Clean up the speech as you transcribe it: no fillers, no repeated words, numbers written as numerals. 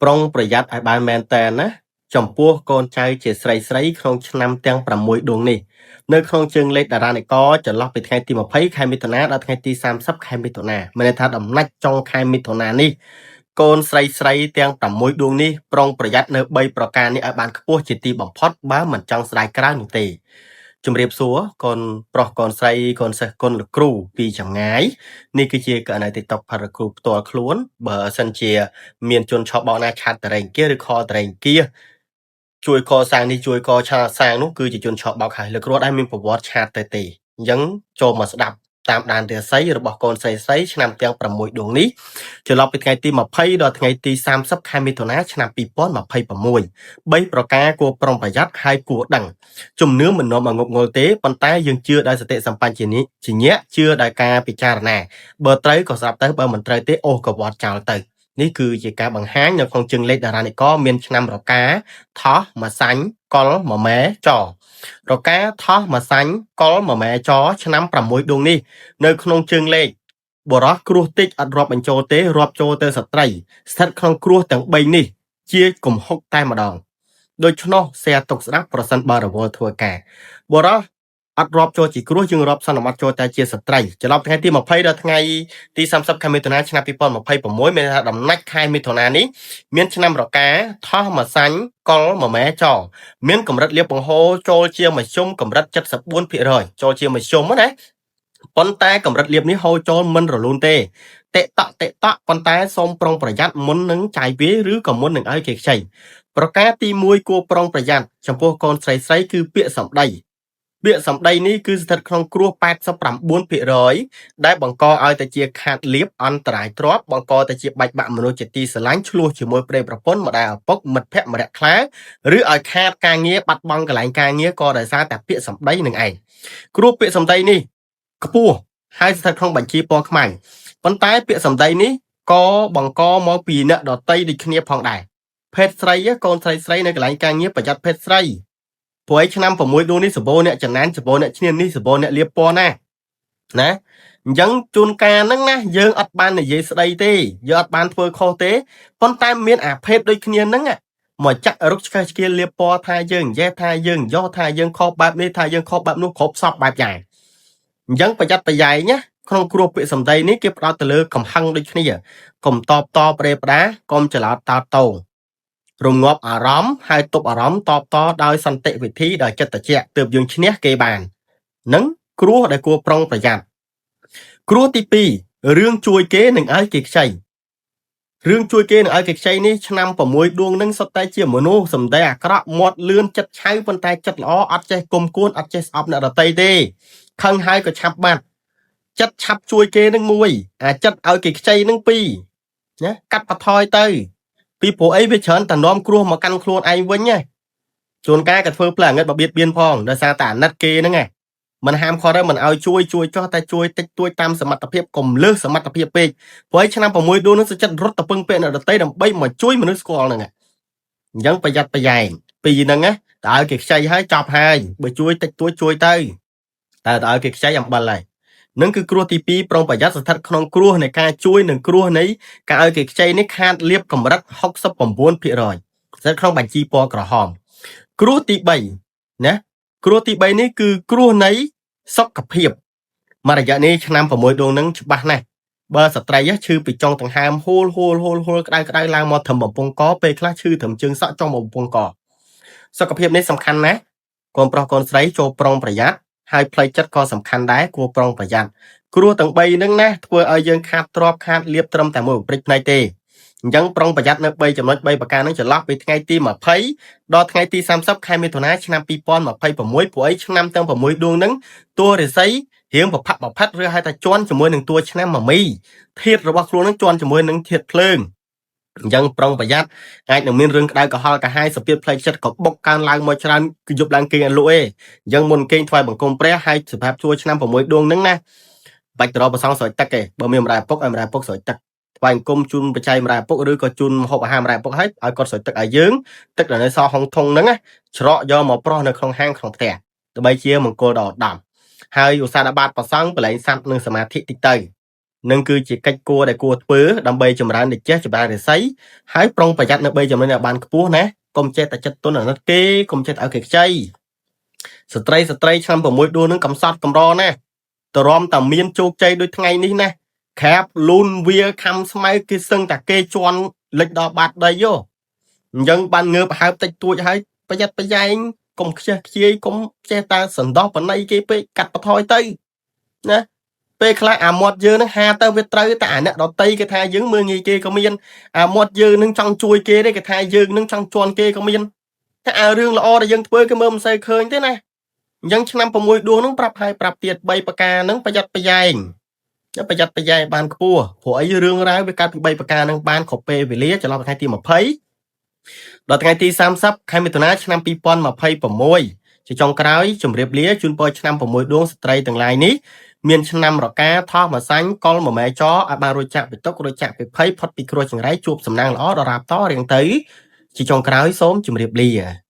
ប្រុងប្រយ័ត្នឲ្យបានមែនតើណាចំពោះកូនចៅជាស្រីក្នុងឆ្នាំទាំង6ដួងនេះនៅក្នុងជើងលេខតារានិកចន្លោះពីថ្ងៃទី20ខែមិថុនាដល់ថ្ងៃទី30ខែមិថុនាមានន័យថាដំណាច់ចុងខែមិថុនានេះកូនស្រីទាំង6ដួងនេះប្រុងប្រយ័ត្ននៅ3ប្រការនេះឲ្យបានខ្ពស់ជាទីបំផុតបើមិនចង់ស្ដាយក្រៅនោះទេជំរាបសួរកូនប្រុសកូនស្រីកូនសិស្សកូនលោកគ្រូពីចម្ងាយនេះគឺជាករណី TikTok ផារគ្រូផ្ទាល់ខ្លួនបើសិនជាមានជនឆបោកណាឆាតតរែងគាឬខតរែងគាជួយកសាងនេះជួយកឆាសាងនោះគឺជាជនឆបោកហើយលោកគ្រូអត់មានប្រវត្តិឆាតទៅទេអញ្ចឹងចូលមកស្ដាប់តាមដានរាសីរបស់កូនស្រីឆ្នាំទាំង6ដួងនេះចន្លោះពីថ្ងៃទី20ដល់ថ្ងៃទី30ខែមិថុនាឆ្នាំ2026 3ប្រការគួរប្រុងប្រយ័ត្នហើយគួរដឹងជំនឿមិននាំឲ្យងប់ងល់ទេប៉ុន្តែយើងជឿដោយសតិសម្បញ្ញជាញាក់ជឿដោយការពិចារណាបើត្រូវក៏ស្រាប់ទៅបើមិនត្រូវទេអូសក៏វត្តចោលទៅនេះគឺជាការបង្ហាញនៅក្នុងជើងលេខតារានិកមានឆ្នាំរកាថោះមួយសាញ់កុលមួយម៉ែចរកាថោះមួយសាញ់កុលមួយម៉ែចឆ្នាំ6ដួងនេះនៅក្នុងជើងលេខបរោះគ្រោះតិចអត់រាប់បញ្ចូលទេរាប់ចូលទៅស្ត្រីស្ថិតក្នុងគ្រោះទាំង3នេះជាកំហុកតែម្ដងដូច្នោះแชร์ទុកស្ដាប់ប្រសិនបើរវល់ធ្វើការបរោះអត់រាប់ចូលជាគ្រោះយើងរាប់សន្មតចូលតែជាស្ត្រីចន្លោះថ្ងៃទី20ដល់ថ្ងៃទី30ខែមិថុនាឆ្នាំ2026មានថាដំណាច់ខែមិថុនានេះមានឆ្នាំរកាថោះមួយសាញ់កុលមួយម៉ែចមានកម្រិតលៀបបង្ហូរចូលជាមធ្យមកម្រិត 74% ចូលជាមធ្យមណាប៉ុន្តែកម្រិតលៀបនេះហូរចូលមិនរលូនទេតេតក់ប៉ុន្តែសូមប្រុងប្រយ័ត្នមុននឹងចាយវាយឬក៏មុននឹងឲ្យគេខ្ចីប្រការទី1គួរប្រុងប្រយ័ត្នចំពោះកូនស្រីគឺពាក្យសម្ដីនេះគឺស្ថិតក្នុងគ្រោះ 89% ដែលបង្កឲ្យតែជាខាតលៀបអន្តរាយទ្រព្យបង្កទៅជាបាច់បាក់មនុស្សជាទីស្រឡាញ់ឆ្លោះជាមួយប្តីប្រពន្ធម្ដាយឪពុកមិត្តភក្តិម្នាក់ខ្លាឬឲ្យខាតការងារបាត់បង់កន្លែងការងារក៏ដោយសារតែពាក្យសម្ដីនឹងឯងគ្រោះពាក្យសម្ដីនេះខ្ពស់ហើយស្ថិតក្នុងបញ្ជីពណ៌ខ្មៅប៉ុន្តែពាក្យសម្ដីនេះក៏បង្កមកពីអ្នកដតីដូចគ្នាផងដែរភេទស្រីកូនស្រីនៅកន្លែងការងារប្រយ័ត្នភេទស្រីព្រោះឆ្នាំ6ដួងនេះសបោអ្នកចំណានសបោអ្នកឈ្នាននេះសបោអ្នកលៀបពណ៌ណាអញ្ចឹងជួនកាលហ្នឹងណាយើងអត់បាននិយាយស្ដីទេយើងអត់បានធ្វើខុសទេប៉ុន្តែមានអាភេទដូចគ្នាហ្នឹងមកចាក់រុកឆ្កែឆ្កៀលលៀបពណ៌ថាយើងនិយាយថាយើងយកថាយើងខុសបែបនេះថាយើងខុសបែបនោះគ្រប់សពបែបយ៉ាងអញ្ចឹងប្រយ័ត្នប្រយែងណាក្នុងគ្រោះពាក្យសម្ដីនេះគេផ្ដោតទៅលើកំហឹងដូចគ្នាកុំតបប្រេផ្ដាកុំច្រឡោតតោតោរងាប់អារម្មណ៍ហើយទប់អារម្មណ៍តបតដោយសន្តិវិធីដោយចិត្តត្រជាក់ទើបយើងឈ្នះគេបាននឹងគ្រោះដែលគួរប្រុងប្រយ័ត្នគ្រោះទី2រឿងជួយគេនឹងឲ្យគេខ្ចីនេះឆ្នាំ6ដួងនឹងសុទ្ធតែជាមនុស្សសំដីអាក្រក់មាត់លឿនចិត្តឆៅប៉ុន្តែចិត្តល្អអត់ចេះគុំគួនអត់ចេះស្អប់អ្នកដទៃទេខឹងហើយក៏ឆាប់បាត់ចិត្តឆាប់ជួយគេនឹង1អាចិត្តឲ្យគេខ្ចីនឹង2ណាកាត់បន្ថយទៅពីព្រោះអីវាច្រើនតែនាំគ្រោះមកកាន់ខ្លួនឯងវិញណាជួនកាលក៏ធ្វើផ្លែអាងឹតបបៀតបៀនផងដោយសារតែអាណិតគេហ្នឹងមិនហាមខត់ទេមិនឲ្យជួយចោះតែជួយតិចតួចតាមសមត្ថភាពកុំលើសសមត្ថភាពពេកព្រោះឆ្នាំ6ដួងនឹងសុចិត្តរត់ទៅពឹងពាក់អ្នកដទៃដើម្បីមកជួយមនុស្សស្គាល់ហ្នឹងអញ្ចឹងប្រយ័ត្នប្រយែងពីហ្នឹងណាតើឲ្យគេខ្ចីហើយចប់ហើយបើជួយតិចតួចជួយទៅតែឲ្យគេខ្ចីអំបិលហើយនឹងគឺគ្រោះទី2ប្រុងប្រយ័ត្នស្ថិតក្នុងគ្រោះនៃការជួយនិងគ្រោះនៃការឲ្យគេខ្ចីនេះខាតលៀបកម្រិត 69% ស្ថិតក្នុងបញ្ជីពណ៌ក្រហមគ្រោះទី3ណាគ្រោះទី3នេះគឺគ្រោះនៃសុខភាពមួយរយៈនេះឆ្នាំ6ដួងនឹងច្បាស់ណាស់បើស្ត្រីឈឺពីចុងដង្ហើមហូលក្តៅឡើងមកត្រឹមបំពង់កពេលខ្លះឈឺត្រឹមជើងសក់ចុងបំពង់កសុខភាពនេះសំខាន់ណាស់កូនប្រុសកូនស្រីចូលប្រុងប្រយ័ត្នហើយផ្លូវចិត្តក៏សំខាន់ដែរគួរប្រុងប្រយ័ត្នគ្រោះទាំង3ហ្នឹងណាធ្វើឲ្យយើងខាតទ្រព្យខាតលៀបត្រឹមតែមួយប្រព្រឹត្តផ្នែកទេអញ្ចឹងប្រុងប្រយ័ត្ននៅ3ចំណុច3ប្រការហ្នឹងចន្លោះពីថ្ងៃទី20ដល់ថ្ងៃទី30ខែមិថុនាឆ្នាំ2026ព្រោះអីឆ្នាំទាំង6ដួងហ្នឹងតួរិស័យរៀងប្រផាក់ប្រផិតឬហៅថាជន់ជាមួយនឹងតួឆ្នាំមមីធាតុរបស់ខ្លួនហ្នឹងជន់ជាមួយនឹងធាតុភ្លើងអញ្ចឹងប្រុងប្រយ័ត្នអាចនឹងមានរឿងក្តៅក្រហល់កាហាយសភាពផ្លូវចិត្តក៏បុកកើនឡើងមកច្រើនគឺយប់ឡើងគេអត់លក់ទេអញ្ចឹងមុនគេថ្វាយបង្គំព្រះហើយសម្រាប់ជួយឆ្នាំ6ដួងហ្នឹងណាបាច់ទៅរកប្រសងស្រោចទឹកទេបើមានម្ដាយពុកឲ្យម្ដាយពុកស្រោចទឹកថ្វាយបង្គំជូនបច្ច័យម្ដាយពុកឬក៏ជូនម្ហូបអាហារម្ដាយពុកឲ្យគាត់ស្រោចទឹកឲ្យយើងទឹកដែលនៅសល់ហុងធុងហ្នឹងណាច្រកយកមកប្រោះនៅក្នុងហាងក្នុងផ្ទះដើម្បីជាមង្គលដល់ឧត្តមហើយឧស្សាហ៍បាតប្រសងបលែងសัตว์នឹងសមាធិតិចទៅ នឹងគឺជាកិច្ចគួរដែលគួរធ្វើដើម្បីចម្រើននិច្ចចម្រើនរិស័យហើយប្រុងប្រយ័ត្ននៅ3ចំណុចនេះឲ្យបានខ្ពស់ណាកុំចេះតែចិត្តទុនអាណិតគេកុំចេះតែឲ្យគេខ្ចីស្ត្រីឆ្នាំ6ដួងនឹងកំសត់កំរណាតរំតាមានជោគជ័យដូចថ្ងៃនេះណាក្រាបលូនវាខំស្មៅគេសឹងតែគេជន់លិចដល់បាត់ដីយោអញ្ចឹងបានងើបហើបតិចតួចហើយប្រយ័ត្នប្រយែងកុំខ្ជះខ្ជាយកុំចេះតែសន្តោសបណៃគេពេកកាត់បន្ថយទៅណាពេលខ្លះអាមាត់យើងនឹងហាទៅវាត្រូវតែអាអ្នកដតីគេថាយើងមើលងាយគេក៏មានអាមាត់យើងនឹងចង់ជួយគេទេគេថាយើងនឹងចង់ជន់គេក៏មានតែអារឿងល្អដែលយើងធ្វើគេមើលមិនសូវឃើញទេណាអញ្ចឹងឆ្នាំ6ដួងនឹងប្រាប់ហើយប្រាប់ទៀត3ប្រការនឹងប្រយ័ត្នប្រយែងប្រយ័ត្នប្រយែងបានខ្ពស់ព្រោះអីរឿងរ៉ាវវាកើតពី3ប្រការនឹងបានគ្រប់ពេលវេលាចន្លោះថ្ងៃទី20ដល់ថ្ងៃទី30ខែមិថុនាឆ្នាំ2026ជាចុងក្រោយជម្រាបលាជូនពរឆ្នាំ6ដួងស្ត្រីទាំងឡាយនេះមានឆ្នាំរកាថោះមួយសាញ់កុលមួយម៉ែចឲ្យបានរួចចាក់ពីទុករួចចាក់ពីភ័យផុតពីគ្រោះចង្រៃជួបសំណាងល្អដល់រាបតរៀងទៅជាចុងក្រោយសូមជម្រាបលា